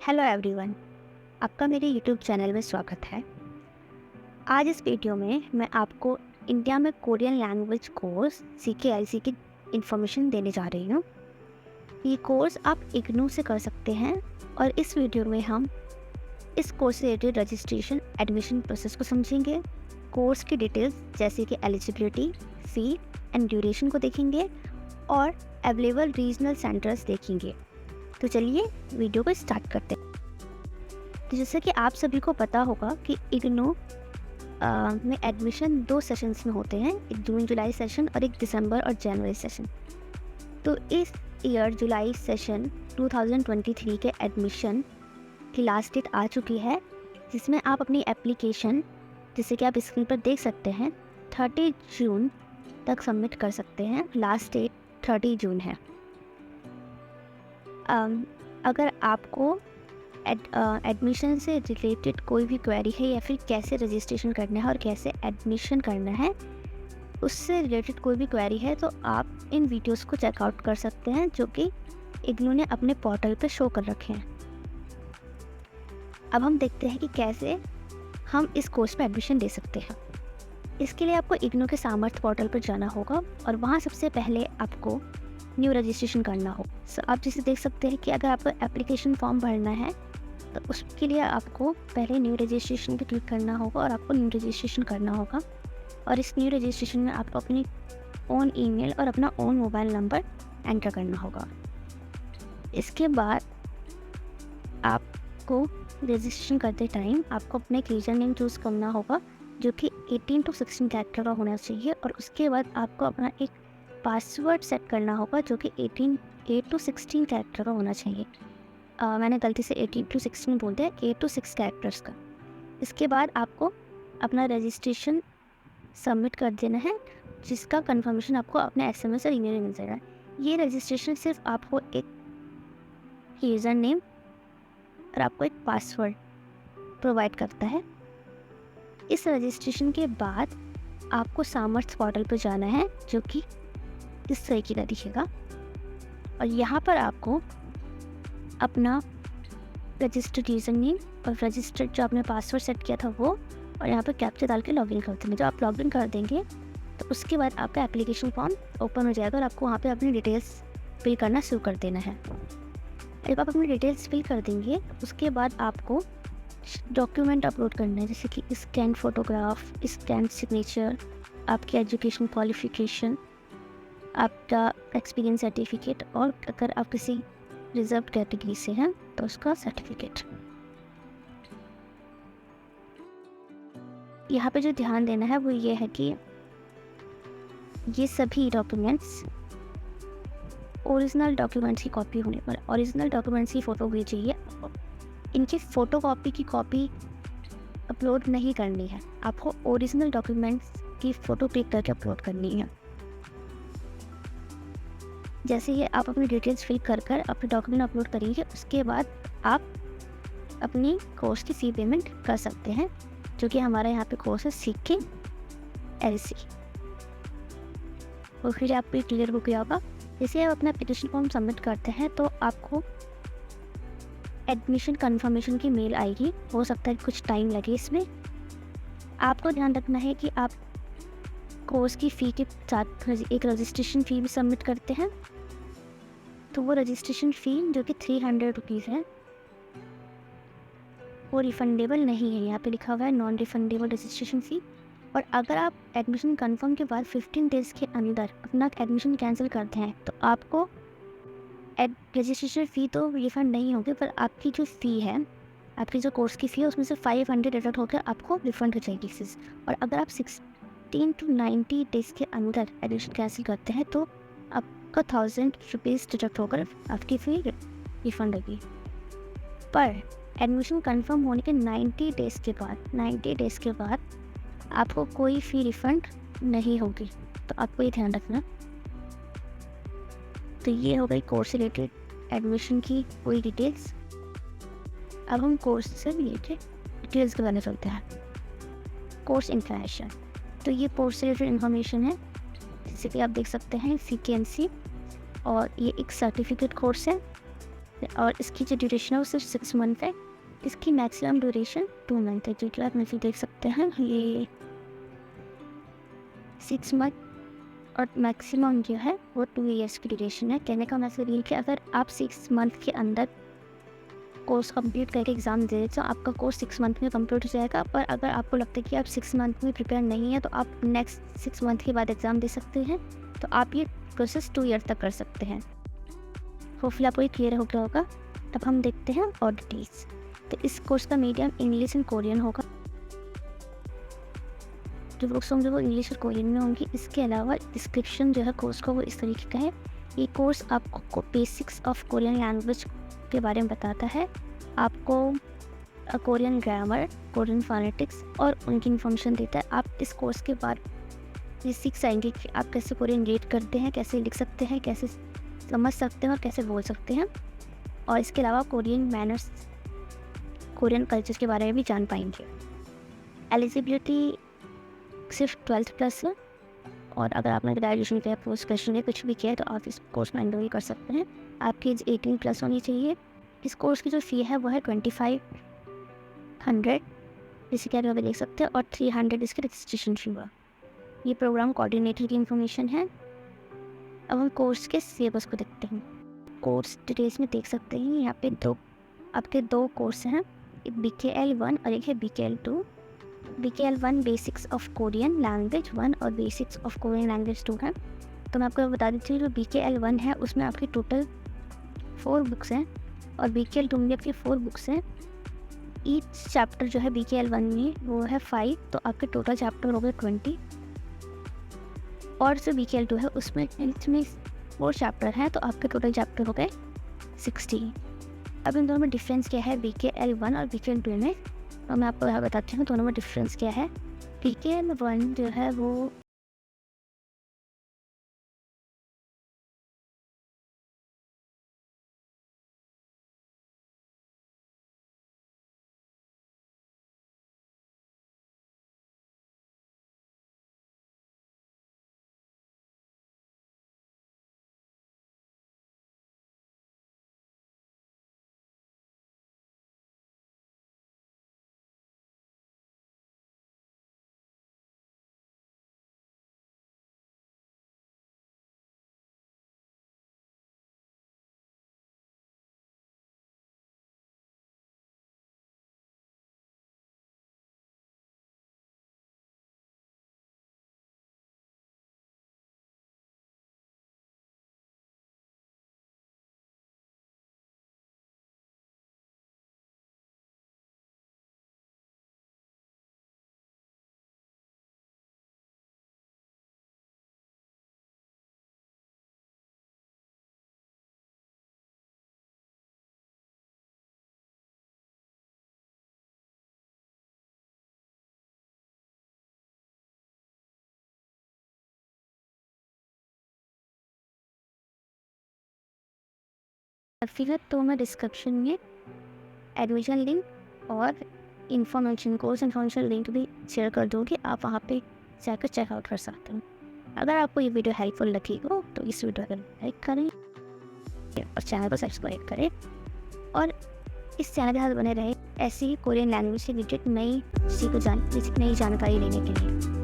Hello everyone, आपका मेरे YouTube channel में स्वागत है। आज इस वीडियो में मैं आपको इंडिया में कोरियन लैंग्वेज कोर्स CKIC की इन्फॉर्मेशन देने जा रही हूँ। ये कोर्स आप इग्नू से कर सकते हैं और इस वीडियो में हम इस कोर्स से रिलेटेड रजिस्ट्रेशन एडमिशन प्रोसेस को समझेंगे, कोर्स की डिटेल्स जैसे कि एलिजिबिलिटी, फ़ी एंड ड्यूरेशन को देखेंगे और अवेलेबल रीजनल सेंटर्स देखेंगे। तो चलिए वीडियो को स्टार्ट करते हैं। तो जैसे कि आप सभी को पता होगा कि इग्नू में एडमिशन 2 सेशंस में होते हैं, एक जून जुलाई सेशन और एक दिसंबर और जनवरी सेशन। तो इस ईयर जुलाई सेशन 2023 के एडमिशन की लास्ट डेट आ चुकी है, जिसमें आप अपनी एप्लीकेशन, जैसे कि आप स्क्रीन पर देख सकते हैं, 30 जून तक सबमिट कर सकते हैं। लास्ट डेट 30 जून है। अगर आपको एडमिशन से रिलेटेड कोई भी क्वेरी है या फिर कैसे रजिस्ट्रेशन करना है और कैसे एडमिशन करना है, उससे रिलेटेड कोई भी क्वेरी है, तो आप इन वीडियोस को चेकआउट कर सकते हैं, जो कि इग्नू ने अपने पोर्टल पर शो कर रखे हैं। अब हम देखते हैं कि कैसे हम इस कोर्स में एडमिशन ले सकते हैं। इसके लिए आपको इग्नू के सामर्थ्य पोर्टल पर जाना होगा और वहाँ सबसे पहले आपको न्यू रजिस्ट्रेशन करना हो। आप जैसे देख सकते हैं कि अगर आपको एप्लीकेशन फॉर्म भरना है तो उसके लिए आपको पहले न्यू रजिस्ट्रेशन पे क्लिक करना होगा और आपको न्यू रजिस्ट्रेशन करना होगा। और इस न्यू रजिस्ट्रेशन में आपको अपनी ओन ईमेल और अपना ओन मोबाइल नंबर एंटर करना होगा। इसके बाद आपको रजिस्ट्रेशन करते टाइम आपको अपना एक यूज़र नेम चूज़ करना होगा, जो कि 18 to 16 कैरेक्टर का होना चाहिए। और उसके बाद आपको अपना एक पासवर्ड सेट करना होगा, जो कि 8 to 16 कैरेक्टर का होना चाहिए। मैंने गलती से 18 to 16 बोल दिया, 8 to 6 कैरेक्टर्स का। इसके बाद आपको अपना रजिस्ट्रेशन सबमिट कर देना है, जिसका कंफर्मेशन आपको अपने SMS और ईमेल में मिल जाएगा। ये रजिस्ट्रेशन सिर्फ आपको एक यूज़र नेम और आपको एक पासवर्ड प्रोवाइड करता है। इस रजिस्ट्रेशन के बाद आपको सामर्थ्य पोर्टल पर जाना है, जो कि इस तरीके का दिखेगा। और यहाँ पर आपको अपना रजिस्टर्ड यूज़र नेम और रजिस्टर्ड जो आपने पासवर्ड सेट किया था वो, और यहाँ पर कैप्चा डाल के लॉगिन कर देंगे। जब आप लॉगिन कर देंगे तो उसके बाद आपका एप्लीकेशन फॉर्म ओपन हो जाएगा और आपको वहाँ पे अपनी डिटेल्स फिल करना शुरू कर देना है। जब आप अपनी डिटेल्स फिल कर देंगे उसके बाद आपको डॉक्यूमेंट अपलोड करना है, जैसे कि स्कैन फोटोग्राफ, स्कैन सिग्नेचर, आपकी एजुकेशन क्वालिफिकेशन, आपका एक्सपीरियंस सर्टिफिकेट, और अगर आप किसी रिजर्व कैटेगरी से हैं तो उसका सर्टिफिकेट। यहाँ पे जो ध्यान देना है वो ये है कि ये सभी डॉक्यूमेंट्स ओरिजिनल डॉक्यूमेंट्स की कॉपी होने पर, ओरिजिनल डॉक्यूमेंट्स की फ़ोटो भी चाहिए। इनकी फ़ोटोकॉपी की कॉपी अपलोड नहीं करनी है, आपको ओरिजिनल डॉक्यूमेंट्स की फ़ोटो क्लिक करके अपलोड करनी है। जैसे ही आप अपनी डिटेल्स फिल कर अपने डॉक्यूमेंट अपलोड करेंगे, उसके बाद आप अपनी कोर्स की फ़ी पेमेंट कर सकते हैं, जो कि हमारा यहाँ पे कोर्स है CKLC। और फिर आप क्लियर हो गया होगा। जैसे आप अपना एप्लीकेशन फॉर्म सबमिट करते हैं तो आपको एडमिशन कन्फर्मेशन की मेल आएगी। हो सकता है कुछ टाइम लगे इसमें। आपको ध्यान रखना है कि आप कोर्स की फ़ी के साथ एक रजिस्ट्रेशन फ़ी भी सबमिट करते हैं, तो वो रजिस्ट्रेशन फ़ी जो कि 300 रुपीज़ है, वो रिफ़ंडेबल नहीं है। यहाँ पे लिखा हुआ है नॉन रिफ़ंडेबल रजिस्ट्रेशन फ़ी। और अगर आप एडमिशन कंफर्म के बाद 15 डेज़ के अंदर अपना एडमिशन कैंसिल करते हैं तो आपको रजिस्ट्रेशन फ़ी तो रिफ़ंड नहीं होगी, पर आपकी जो फ़ी है, आपकी जो कोर्स की फ़ी है, उसमें से 500 डिडक्ट होकर आपको रिफ़ंड हो जाएगी फीस। और अगर आप 16 to 90 डेज़ के अंदर एडमिशन कैंसिल करते हैं तो आपका 1000 रुपीज़ डिडक्ट होकर आपकी फ़ी रिफ़ंड होगी। पर एडमिशन कंफर्म होने के 90 डेज़ के बाद आपको कोई फ़ी रिफ़ंड नहीं होगी, तो आपको ये ध्यान रखना। तो ये हो गई कोर्स से रिलेटेड एडमिशन की पूरी डिटेल्स। अब हम कोर्स से रिलेटेड डिटेल्स के बारे में चलते हैं। कोर्स इन्फॉर्मेशन, तो ये कोर्स से रिलेटेड इन्फॉर्मेशन है, जैसे कि आप देख सकते हैं CKNC, और ये एक सर्टिफिकेट कोर्स है। और इसकी जो ड्यूरेशन है वो सिर्फ 6 मंथ है। इसकी मैक्सिमम ड्यूरेशन 2 मंथ है, जो कि आप नीचे देख सकते हैं। ये 6 मंथ और मैक्सिमम जो है वो 2 ईयर्स की ड्यूरेशन है। कहने का मतलब ये कि अगर आप 6 मंथ के अंदर कोर्स कंप्लीट करके एग्ज़ाम दे दें तो आपका कोर्स 6 मंथ में कंप्लीट हो जाएगा। पर अगर आपको लगता है कि आप 6 मंथ में प्रिपेयर नहीं है तो आप नेक्स्ट 6 मंथ के बाद एग्ज़ाम दे सकते हैं। तो आप ये प्रोसेस 2 ईयर तक कर सकते हैं। होपफुली आपको ये क्लियर हो गया होगा। अब हम देखते हैं और डिटेल्स। तो इस कोर्स का मीडियम इंग्लिश एंड कोरियन होगा। जो बुक्स होंगे वो इंग्लिश और कोरियन में होंगी। इसके अलावा डिस्क्रिप्शन जो है कोर्स का वो इस तरीके का है। ये कोर्स आपको बेसिक्स ऑफ कोरियन लैंग्वेज के बारे में बताता है, आपको कोरियन ग्रामर, कोरियन फोनेटिक्स और उनकी इन्फॉर्मेशन देता है। आप इस कोर्स के बाद ये सीख जाएंगे कि आप कैसे कोरियन रीड करते हैं, कैसे लिख सकते हैं, कैसे समझ सकते हैं और कैसे बोल सकते हैं। और इसके अलावा कोरियन मैनर्स, कोरियन कल्चर के बारे में भी जान पाएंगे। एलिजिबिलिटी सिर्फ 12th प्लस है, और अगर आपने ग्रेजुएशन किया, पोस्ट ग्रेजुएशन या कुछ भी किया है तो आप इस कोर्स में एनरोल कर सकते हैं। आपकी एज 18 प्लस होनी चाहिए। इस कोर्स की जो फ़ी है वो है 2500, जैसे कि आप यहाँ पे देख सकते हैं, और 300 इसकी रजिस्ट्रेशन फ़ी हुआ। ये प्रोग्राम कोऑर्डिनेटर की इन्फॉर्मेशन है। अब हम कोर्स के सिलेबस को देखते हैं। कोर्स डिटेल्स में देख सकते हैं यहाँ पे आपके दो कोर्स हैं, एक BKL1 और एक है BKL2। BKL1 basics of Korean language 1 और बेसिक्स ऑफ कोरियन लैंग्वेज 2 है। तो मैं आपको बता देती हूँ, जो BKL1 है उसमें आपकी टोटल 4 बुक्स हैं और BKL2 में आपकी 4 बुक्स हैं। ईच चैप्टर जो है BKL1 में वो है 5, तो आपके टोटल चैप्टर हो गए 20। और जो BKL2 है उसमें 4 चैप्टर हैं, तो आपके टोटल चैप्टर हो गए 60। अब इन दोनों में डिफरेंस क्या है BKL1 और BKL2 में, तो मैं आपको यहाँ बताती हूँ दोनों में डिफरेंस क्या है। BKL1 जो है वो फिर तो मैं डिस्क्रिप्शन में एडमिशन लिंक और इन्फॉर्मेशन, कोर्स इन्फॉर्मेशन लिंक भी शेयर कर दूँगी, आप वहाँ पे जाकर चेकआउट कर सकते हैं। अगर आपको ये वीडियो हेल्पफुल लगी हो तो इस वीडियो को लाइक करें और चैनल को सब्सक्राइब करें, और इस चैनल के साथ बने रहे ऐसी ही कोरियन लैंग्वेज से रिलेटेड नई जानकारी लेने के लिए।